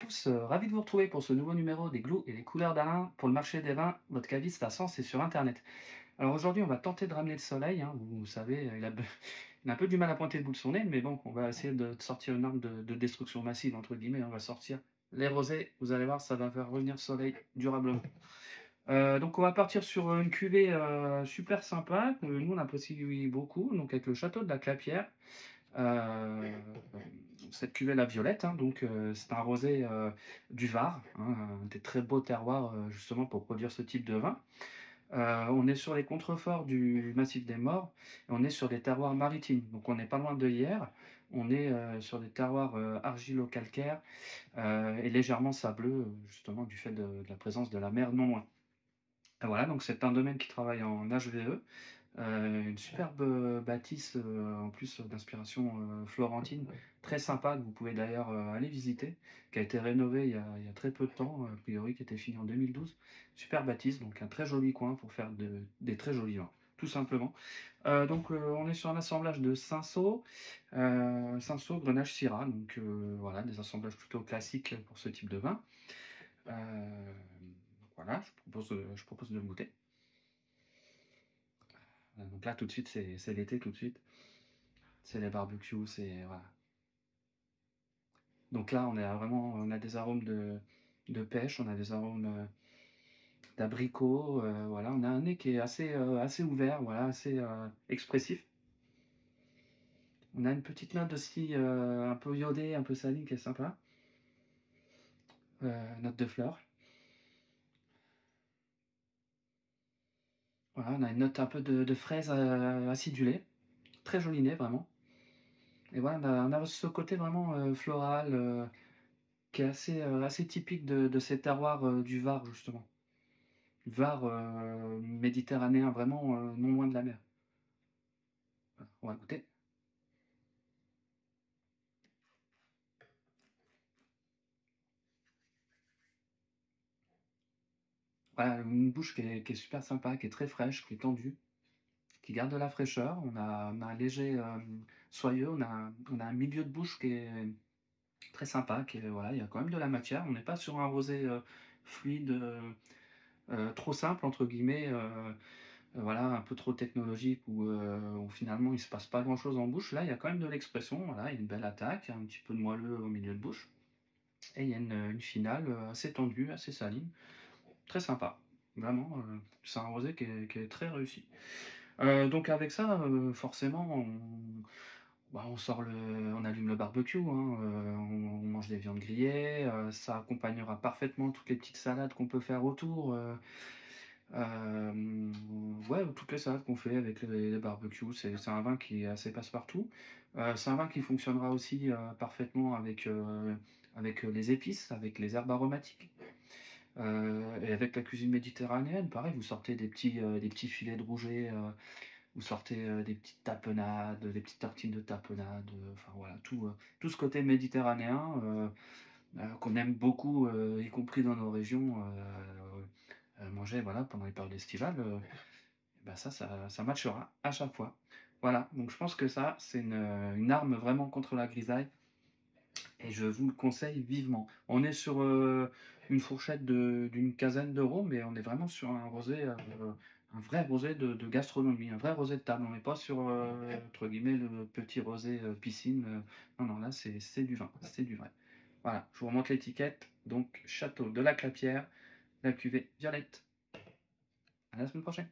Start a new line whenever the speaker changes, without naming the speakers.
tous, ravi de vous retrouver pour ce nouveau numéro des Glous et les couleurs d'Alain pour le marché des vins, votre caviste à Sens et sur internet. Alors aujourd'hui, on va tenter de ramener le soleil, hein, vous savez, il a un peu du mal à pointer le bout de son nez, mais bon, on va essayer de sortir une arme de destruction massive, entre guillemets, on va sortir les rosés, vous allez voir, ça va faire revenir le soleil durablement. Donc on va partir sur une cuvée super sympa, que nous on apprécie beaucoup, donc avec le château de la Clapière. Euh, Cette cuvée la Violette, hein, donc c'est un rosé du Var, hein, un des très beaux terroirs justement pour produire ce type de vin. On est sur les contreforts du massif des Morts et on est sur des terroirs maritimes, donc on n'est pas loin de Hyères. On est sur des terroirs argilo-calcaires et légèrement sableux, justement du fait de la présence de la mer non loin. Et voilà, donc c'est un domaine qui travaille en HVE. Une superbe bâtisse en plus d'inspiration florentine, très sympa, que vous pouvez d'ailleurs aller visiter, qui a été rénovée il y a très peu de temps, a priori qui était fini en 2012. Super bâtisse, donc un très joli coin pour faire des très jolis vins, tout simplement. On est sur un assemblage de Cinsault, Grenache, Syrah, donc voilà, des assemblages plutôt classiques pour ce type de vin. Euh, voilà, je propose de le goûter. Donc là, tout de suite, c'est l'été, tout de suite. C'est les barbecues, c'est voilà. Donc là, on a des arômes de pêche, on a des arômes d'abricot, voilà. On a un nez qui est assez ouvert, voilà, assez expressif. On a une petite note aussi un peu iodée, un peu saline qui est sympa. Note de fleurs. Voilà, on a une note un peu de fraise acidulée. Très joli nez, vraiment. Et voilà, on a ce côté vraiment floral qui est assez typique de ces terroirs du Var, justement. Var méditerranéen, vraiment non loin de la mer. Voilà, on va goûter. Voilà, une bouche qui est super sympa, qui est très fraîche, qui est tendue, qui garde de la fraîcheur. On a un léger soyeux, on a un milieu de bouche qui est très sympa, voilà, il y a quand même de la matière. On n'est pas sur un rosé fluide, trop simple, entre guillemets, voilà, un peu trop technologique, où finalement il se passe pas grand-chose en bouche. Là, il y a quand même de l'expression, voilà, il y a une belle attaque, il y a un petit peu de moelleux au milieu de bouche. Et il y a une finale assez tendue, assez saline, très sympa. Vraiment, c'est un rosé qui est très réussi. Donc avec ça, forcément, on allume le barbecue, hein, on mange des viandes grillées, ça accompagnera parfaitement toutes les petites salades qu'on peut faire autour. Ouais, toutes les salades qu'on fait avec les barbecues, c'est un vin qui est assez passe-partout. C'est un vin qui fonctionnera aussi parfaitement avec les épices, avec les herbes aromatiques. Et avec la cuisine méditerranéenne, pareil, vous sortez des petits filets de rouget, vous sortez des petites tapenades, des petites tartines de tapenade, enfin voilà, tout ce côté méditerranéen qu'on aime beaucoup, y compris dans nos régions, manger voilà, pendant les périodes estivales, bah ça matchera à chaque fois. Voilà, donc je pense que ça, c'est une arme vraiment contre la grisaille et je vous le conseille vivement. On est sur une fourchette d'une quinzaine d'euros, mais on est vraiment sur un rosé, un vrai rosé de gastronomie, un vrai rosé de table. On n'est pas sur, entre guillemets, le petit rosé piscine. Non, non, là, c'est du vin, c'est du vrai. Voilà, je vous remonte l'étiquette. Donc, Château de la Clapière, la cuvée violette. À la semaine prochaine.